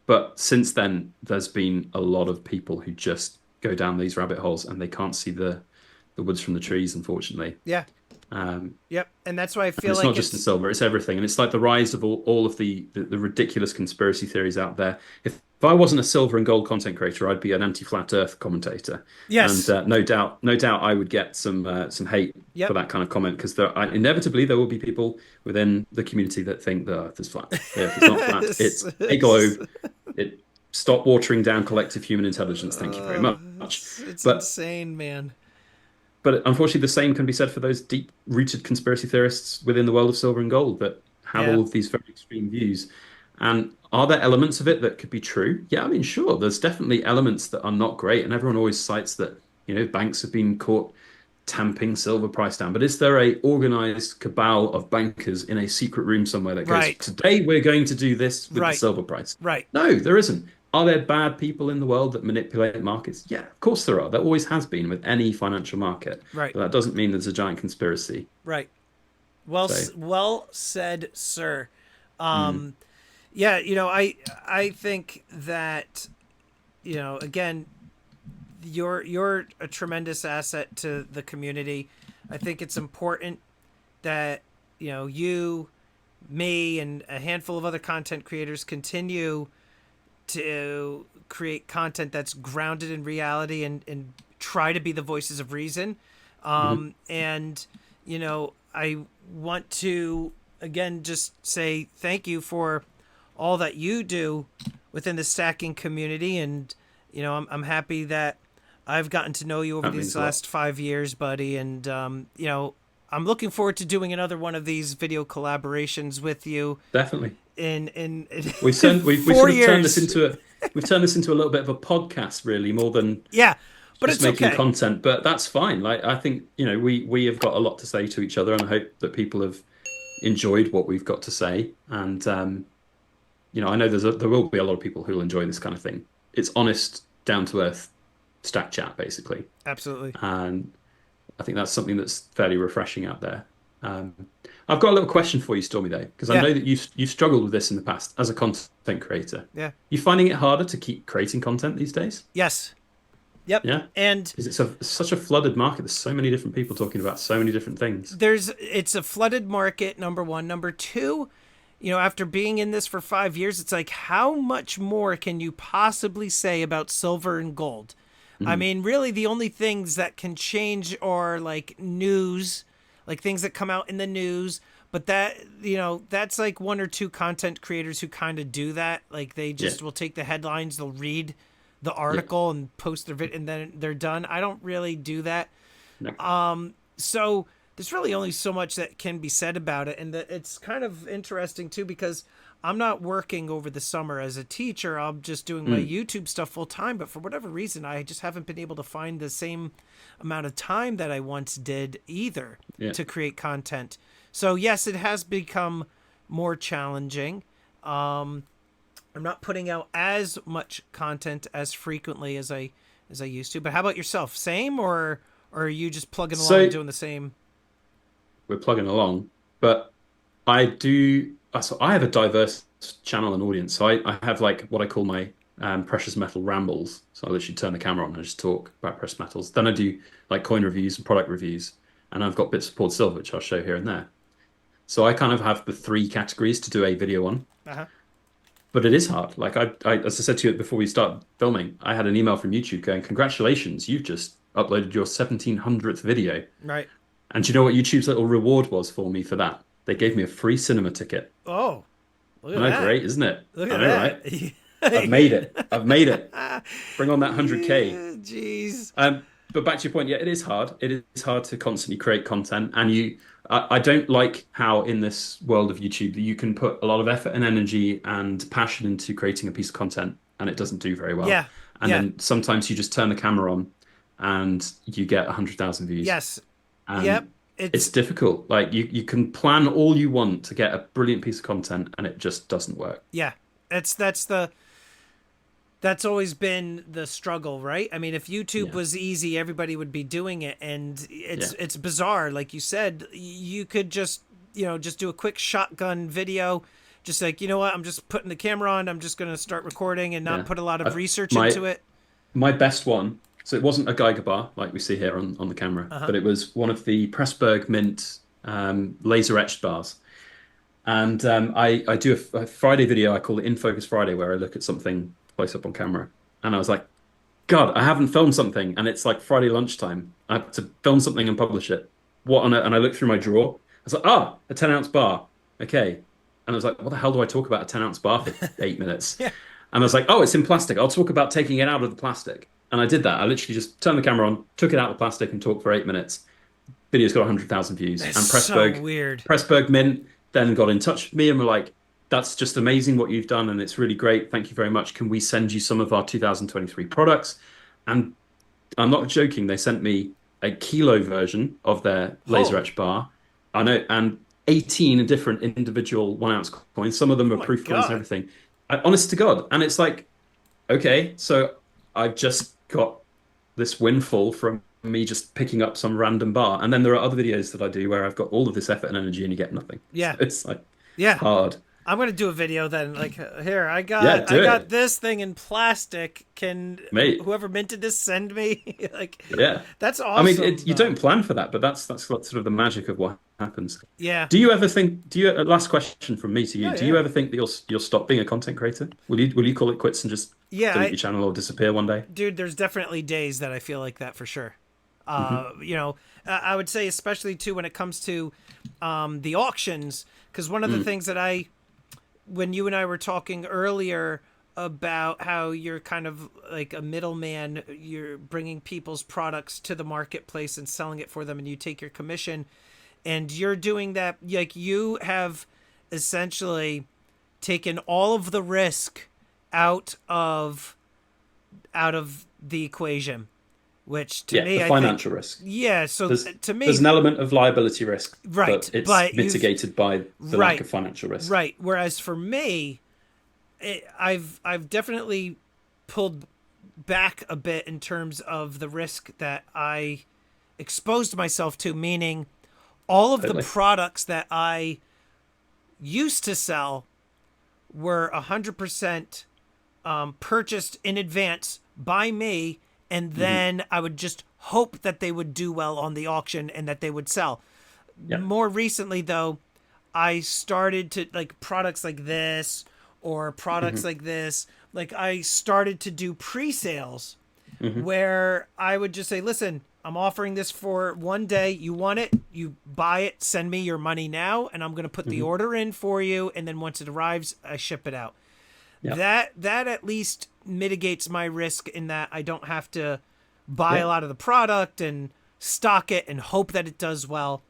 But since then, there's been a lot of people who just go down these rabbit holes and they can't see the woods from the trees, unfortunately. Yeah. Um, Yep. And that's why I and feel it's like not just in it's silver, it's everything. And it's like the rise of all of the ridiculous conspiracy theories out there. If I wasn't a silver and gold content creator, I'd be an anti-flat earth commentator. And yes. no doubt I would get some hate for Yep. that kind of comment because inevitably there will be people within the community that think the earth is flat. The earth is not flat. It's a globe. It Stop watering down collective human intelligence. Thank you very much. It's But insane, man. but unfortunately, the same can be said for those deep-rooted conspiracy theorists within the world of silver and gold that have Yeah. all of these very extreme views. And are there elements of it that could be true? Yeah, I mean, sure, there's definitely elements that are not great, and everyone always cites that, banks have been caught tamping silver price down. But is there a organized cabal of bankers in a secret room somewhere that goes, Right. today we're going to do this with the Right. silver price? Right. No, there isn't. Are there bad people in the world that manipulate markets? Yeah, of course there are. There always has been with any financial market. Right. But that doesn't mean there's a giant conspiracy. Right. Well, So, well said, sir. mm, Yeah, I think that, again, you're a tremendous asset to the community. I think it's important that, you, me, and a handful of other content creators continue to create content that's grounded in reality, and try to be the voices of reason. mhm. And, I want to, again, just say thank you for all that you do within the stacking community. And, I'm happy that I've gotten to know you over That these means a lot. last 5 years, buddy. And, I'm looking forward to doing another one of these video collaborations with you Definitely. in We've four sort of turned this years. into a little bit of a podcast, really, more than Yeah, but just it's making okay. content. But that's fine. Like I think, we have got a lot to say to each other, and I hope that people have enjoyed what we've got to say. And I know there will be a lot of people who will enjoy this kind of thing. It's honest, down to earth stack chat, basically. Absolutely. And I think that's something that's fairly refreshing out there. Um, I've got a little question for you, Stormy, though, because I Yeah. know that you've struggled with this in the past as a content creator. Yeah. You finding it harder to keep creating content these days? Yes. Yep. Yeah, And because such a flooded market. There's so many different people talking about so many different things. it's a flooded market, number one. Number two, after being in this for 5 years, it's like, how much more can you possibly say about silver and gold? I Mhm. mean, really, the only things that can change are like news, like things that come out in the news. But that's like one or two content creators who kind of do that. Like they Yeah, just will take the headlines, they'll read the yeah, article and post their video, and then they're done. I don't really do that. no, So there's really only so much that can be said about it, and it's kind of interesting too because I'm not working over the summer as a teacher. I'm just doing my mm, YouTube stuff full time, but for whatever reason I just haven't been able to find the same amount of time that I once did either yeah. to create content. So yes, it has become more challenging. I'm not putting out as much content as frequently as I used to. But how about yourself? Same, or are you just plugging along So doing the same? we're plugging along, but I do. So I have a diverse channel and audience. So I have like what I call my precious metal rambles. So I literally turn the camera on and I just talk about precious metals. Then I do like coin reviews and product reviews, and I've got bits of poured silver, which I'll show here and there. So I kind of have the three categories to do a video on. Uh huh. But it is hard. Like as I said to you before we start filming, I had an email from YouTube going, "Congratulations, you've just uploaded your 1700th video." Right. And do you know what YouTube's little reward was for me for that? They gave me a free cinema ticket. Oh, look I at know, that. great, isn't it? Look I at know, right? that. I've made it. I've made it. Bring on that 100K. Jeez. But back to your point, yeah, it is hard. It is hard to constantly create content, and I don't like how in this world of YouTube that you can put a lot of effort and energy and passion into creating a piece of content, and it doesn't do very well. Yeah. And Yeah. then sometimes you just turn the camera on, and you get 100,000 views, Yes. Yep. and it's It's difficult. Like you can plan all you want to get a brilliant piece of content, and it just doesn't work. yeah. That's always been the struggle, right? I mean, if YouTube Yeah, was easy, everybody would be doing it, and yeah, it's bizarre. Like you said, you could just do a quick shotgun video, just like, what, I'm just putting the camera on, I'm just gonna start recording and not yeah. put a lot of I've, research my into it. My best one, so it wasn't a Geiger bar like we see here on the camera, Uh huh. but it was one of the Pressburg Mint laser etched bars. And I do a Friday video, I call it In Focus Friday, where I look at something close up on camera. And I was like, God, I haven't filmed something, and it's like Friday lunchtime. I have to film something and publish it. What on it? And I looked through my drawer. I was like, a 10-ounce bar. Okay. And I was like, what the hell do I talk about a 10-ounce bar for 8 minutes? Yeah. And I was like, oh, it's in plastic. I'll talk about taking it out of the plastic. And I did that. I literally just turned the camera on, took it out of the plastic, and talked for 8 minutes. Video's got 100,000 views. That's And so weird. Pressburg Mint then got in touch with me and were like, that's just amazing what you've done, and it's really great. Thank you very much. Can we send you some of our 2023 products? And I'm not joking. They sent me a kilo version of their laser Oh, etch bar. I know, and 18 different individual 1 ounce coins. Some of them oh are my proof coins and God. everything. Honest to God. And it's like, okay, so I've just got this windfall from me just picking up some random bar. And then there are other videos that I do where I've got all of this effort and energy and you get nothing. So Yeah. it's like Yeah. hard. I'm gonna do a video then. Like, here, I Yeah, got I do got it, this thing in plastic. Can mate. whoever minted this send me? Like, Yeah. that's I mean, awesome, you though. don't plan for that, but that's what sort of the magic of what happens. Yeah. Do you ever think? Last question from me to you? Yeah. Do you Yeah. ever think that you'll stop being a content creator? Will you call it quits and just Yeah. delete your channel or disappear one day? Dude, there's definitely days that I feel like that for sure. Hmm. I would say especially too when it comes to the auctions, because one of the Mm, things that when you and I were talking earlier about how you're kind of like a middleman, you're bringing people's products to the marketplace and selling it for them, and you take your commission, and you're doing that. Like, you have essentially taken all of the risk out of the equation, which to yeah, the me, I think, financial risk. yeah. So There's to there's me, an element of liability risk, right, but it's but you've mitigated by the lack right, of financial risk. right. Whereas for me, I've definitely pulled back a bit in terms of the risk that I exposed myself to, meaning all of the Totally. products that I used to sell were 100% purchased in advance by me, and Hmm. then I would just hope that they would do well on the auction and that they would sell. Yeah. More recently, though, I started to like products like this or products Hmm. like this. Like I started to do pre-sales Hmm. where I would just say, listen, I'm offering this for one day. You want it, you buy it, send me your money now, and I'm going to put the Hmm. order in for you. And then once it arrives, I ship it out. Yeah. That at least mitigates my risk in that I don't have to buy a Yeah. lot of the product and stock it and hope that it does well.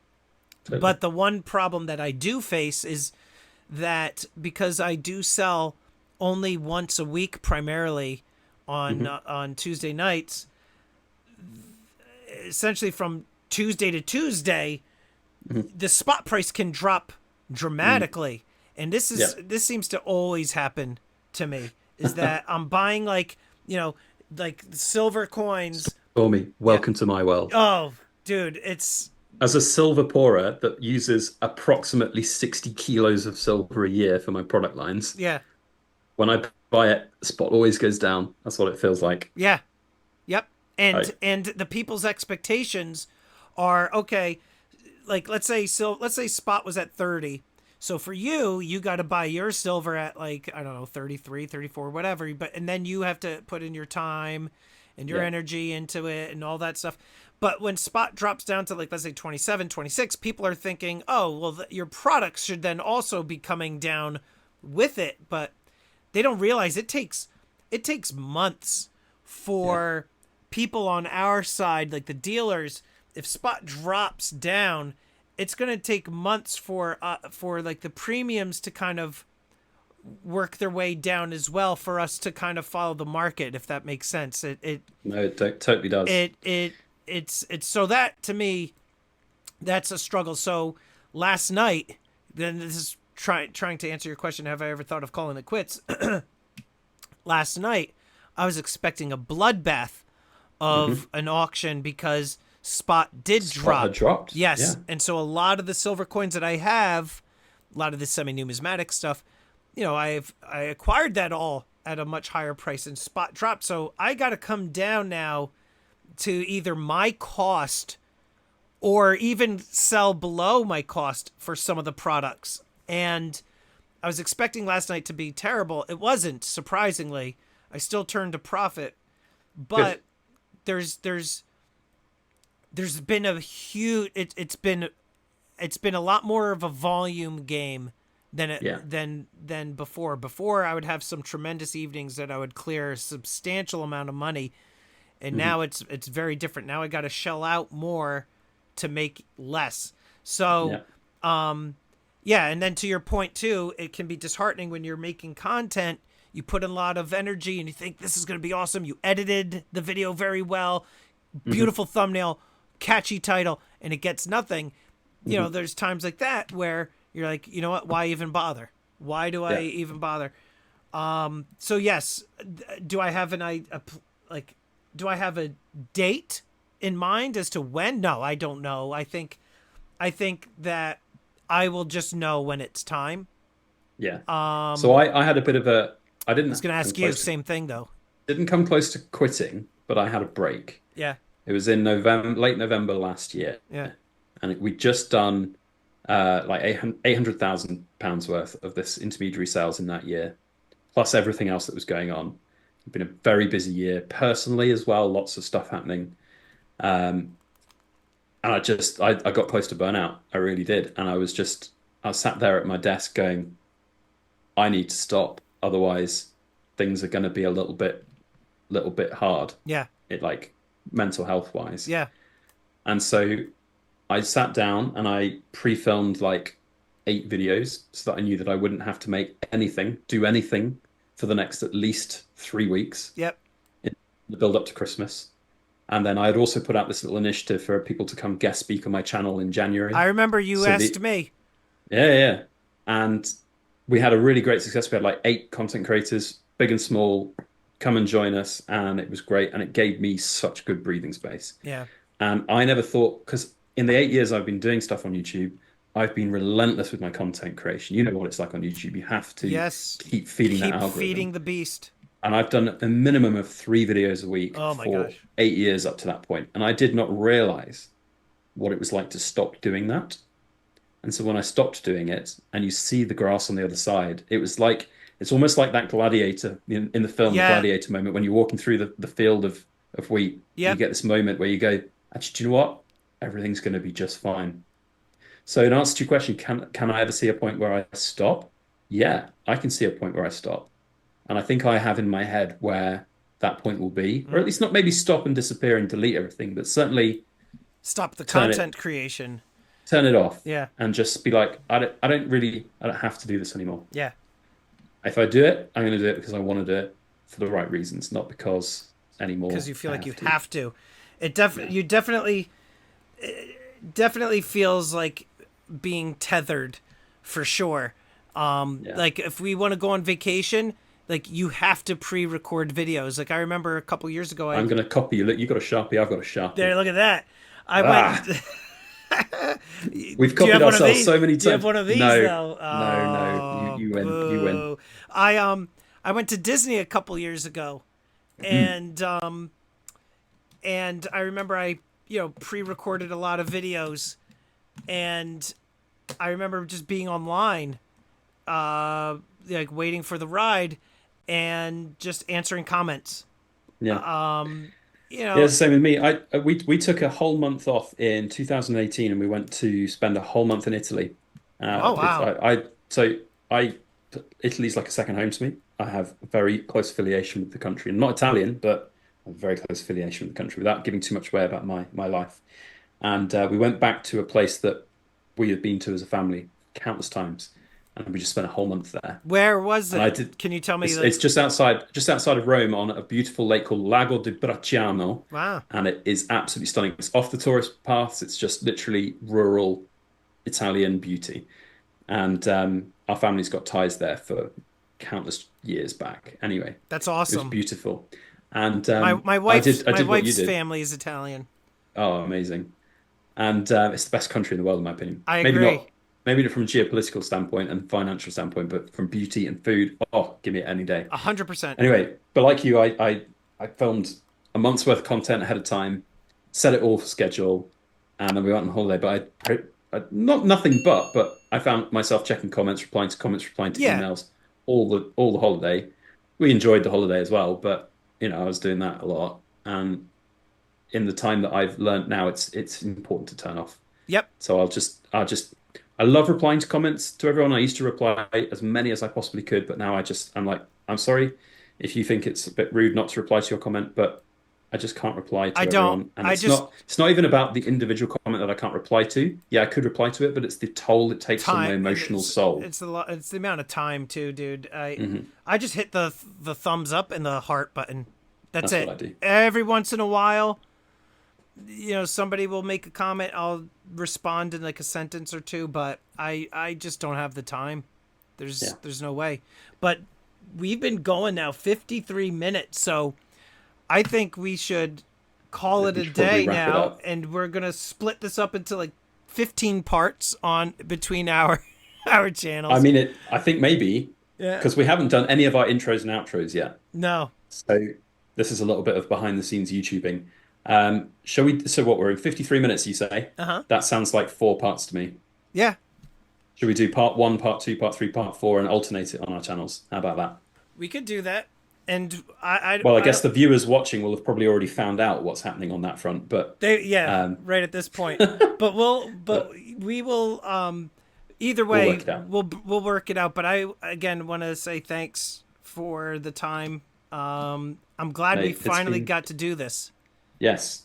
Totally. But the one problem that I do face is that because I do sell only once a week, primarily Hmm. on Tuesday nights, essentially from Tuesday to Tuesday, Hmm. the spot price can drop Mm. dramatically, and Yeah. this seems to always happen to me. Is that I'm buying like like silver coins. Stormy, Yeah. welcome to my world. Oh, dude, it's As a silver pourer that uses approximately 60 kilos of silver a year for my product lines, yeah, when I buy it, the spot always goes down. That's what it feels like. yeah, yep. I, And the people's expectations are okay. Like let's say spot was at 30. So for you, you got to buy your silver at like I don't know 33, 34, whatever, but and then you have to put in your time and your yeah. energy into it and all that stuff. But when spot drops down to like let's say 27, 26, people are thinking, "Oh, well your products should then also be coming down with it." But they don't realize it takes months Yeah. for people on our side, like the dealers, if spot drops down, it's going to take months for like the premiums to kind of work their way down as well for us to kind of follow the market, if that makes sense. No, it totally does. It's so that to me that's a struggle. So last night, then this is trying to answer your question, have I ever thought of calling it quits? Last night, I was expecting a bloodbath Hmm. of an auction because spot did Spot had drop. dropped. Yes. Yeah. And so a lot of the silver coins that I have, a lot of the semi numismatic stuff, I acquired that all at a much higher price and spot dropped. So I got to come down now to either my cost or even sell below my cost for some of the products. And I was expecting last night to be terrible. It wasn't, surprisingly. I still turned a profit, Good. but there's there's there's been a huge it's been a lot more of a volume game Yeah. than before. Before I would have some tremendous evenings that I would clear a substantial amount of money, and Hmm. now it's very different. Now I got to shell out more to make less. So Yeah. yeah, and then to your point too, it can be disheartening when you're making content. You put in a lot of energy and you think this is going to be awesome. You edited the video very well, Hmm. beautiful thumbnail, catchy title, and it gets nothing. Hmm. There's times like that where you're like, you know what? Why even bother? Why do I Yeah. even bother? So yes, do I have like do I have a date in mind as to when? No, I don't know. I think that I will just know when it's time. Yeah. So Um, I had a bit of a, I I was didn't gonna come ask you close to, same thing though. didn't come close to quitting, but I had a break. Yeah, It was in November, late November last year, yeah, and we'd just done like 800,000 pounds worth of this intermediary sales in that year, plus everything else that was going on. It's been a very busy year personally as well, lots of stuff happening. Um, and I got close to burnout. I really did. And I was sat there at my desk going, I need to stop. Otherwise, things are going to be a little bit hard. yeah, It like mental health wise. yeah, And so I sat down and I pre-filmed like 8 videos so that I knew that I wouldn't have to do anything for the next at least 3 weeks yep. in the build up to Christmas. And then I had also put out this little initiative for people to come guest speak on my channel in I January. remember you So asked the me. Yeah, yeah. And we had a really great success. We had like 8 content creators, big and small, come and join us, and it was great. And it gave me such good breathing space. Yeah, And I never thought, because in the 8 years I've been doing stuff on YouTube, I've been relentless with my content creation. You know what it's like on YouTube. You have to Yes. keep feeding that Keep feeding algorithm. the beast. And I've done a minimum of 3 videos a week Oh my for gosh. 8 years up to that point. And I did not realize what it was like to stop doing that. And so when I stopped doing it and you see the grass on the other side, it was like, it's almost like that gladiator in the film, the Yeah. gladiator moment when you're walking through the field of wheat and you Yep. get this moment where you go, actually, do you know what? Everything's going to be just fine. So in answer to your question, can I ever see a point where I stop? Yeah, I can see a point where I stop. And I think I have in my head where that point will be, or at Mm. least not maybe stop and disappear and delete everything, but certainly Stop the turn it content creation. turn it off Yeah. and just be like, I don't have to do this anymore. Yeah. If I do it, I'm going to do it because I want to do it for the right reasons, not because Because anymore you feel I like you have to. have to. Yeah. You definitely feels like being tethered for sure. Yeah. Like if we want to go on vacation, like you have to pre-record videos. Like I remember a couple years ago, I'm I going to copy you. Look, you got a Sharpie, I've got a there. Sharpie. Look at that. I went. Ah, we've Do you copied have one of ourselves these? so many Do you have times. one of these No, though? no. You Oh, you win. You win. boo! I went to Disney a couple years ago, Mm. and I remember I pre-recorded a lot of videos, and I remember just being online, like waiting for the ride, and just answering comments. Yeah. You Yeah, know, it's the same with me. We took a whole month off in 2018 and we went to spend a whole month in Italy. oh If wow, I Italy's like a second home to me. I have a very close affiliation with the country. I'm not Italian, but a very close affiliation with the country without giving too much away about my life. And we went back to a place that we had been to as a family countless times, and we just spent a whole month there. where was And I it? did. Can you tell me It's like? just outside of Rome on a beautiful lake called Lago di Bracciano, Wow, and it is absolutely stunning. It's off the tourist paths. It's just literally rural Italian beauty, and our family's got ties there for countless years back. Anyway, that's it was awesome. beautiful, and I My did what you wife's did. family is Italian. Oh, amazing! And it's the best country in the world, in my opinion. I agree. Maybe not from a geopolitical standpoint and financial standpoint, but from beauty and food. Oh, give me it any day. 100%. Anyway, but like you, I filmed a month's worth of content ahead of time, set it all for schedule, and then we went on holiday. But not nothing but I found myself checking comments, replying to Yeah, emails all the holiday. We enjoyed the holiday as well, but I was doing that a lot. And in the time that I've learned now, it's important to turn off. yep. So I love replying to comments to everyone. I used to reply as many as I possibly could, but now I'm like, I'm sorry if you think it's a bit rude not to reply to your comment, but I just can't reply I to don't. everyone. And I just it's not even about the individual comment that I can't reply to. Yeah, I could reply to it, but it's the toll it takes on my time. emotional soul. It's the amount of time too, dude. Hmm. I just hit the thumbs up and the heart button. That's That's what it. I do. Every once in a while, somebody will make a comment. I'll respond in like a sentence or two, but I just don't have the time. Yeah. There's no way. But we've been going now 53 minutes, so I think we should call it We a should probably day wrap it now, up. and we're gonna split this up into like 15 parts on between our our I channels. mean I think maybe Yeah. because we haven't done any of our intros and outros yet. No. So this is a little bit of behind the scenes YouTubing. Shall we? So what we're in 53 minutes, you say? Uh huh. That sounds like 4 parts to me. Yeah. Should we do part one, part two, part three, part four, and alternate it on our channels? How about that? We could do that. And Well, I I guess don't. the viewers watching will have probably already found out what's happening on that front, but Yeah, um, right at this point. But but we will. Either we'll way, work it out. we'll work it out. But I again want to say thanks for the time. I'm glad we Mate, it's finally been got to do this. yes,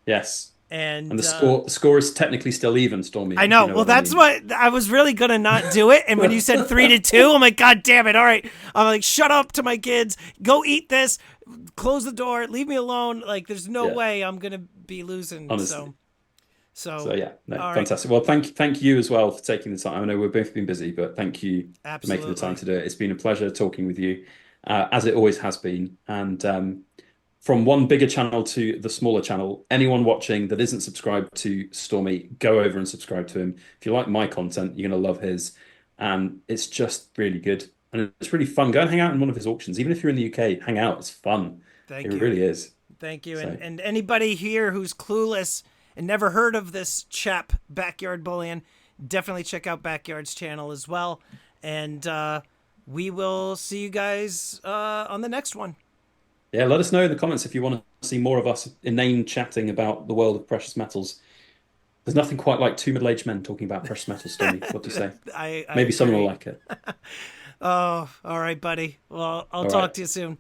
yes, and And the score is technically still even, Stormy, I if you know. know Well, what I that's mean. what I was really gonna not do it. And when you said 3-2, I'm like, God damn it! All right, I'm like, shut up to my kids. Go eat this. Close the door. Leave me alone. Like, there's no Yeah, way I'm gonna be losing. honestly. So So, yeah, no, all right, fantastic. Well, thank you as well for taking the time. I know we've both been busy, but thank you for making the time absolutely. to do it. It's been a pleasure talking with you, as it always has been. And from one bigger channel to the smaller channel. Anyone watching that isn't subscribed to Stormy, go over and subscribe to him. If you like my content, you're going to love his. And it's just really good. And it's really fun. Go and hang out in one of his auctions. Even if you're in the UK, hang out. It's fun. It Thank you. really is. Thank you. So, And anybody here who's clueless and never heard of this chap, Backyard Bullion, definitely check out Backyard's channel as well. And we will see you guys on the next one. yeah, let us know in the comments if you want to see more of us inane chatting about the world of precious metals. There's nothing quite like two middle-aged men talking about precious metals, Stormy. What do you say? I Maybe someone will agree. like it. Oh, all right, buddy. Well, I'll All talk right. to you soon.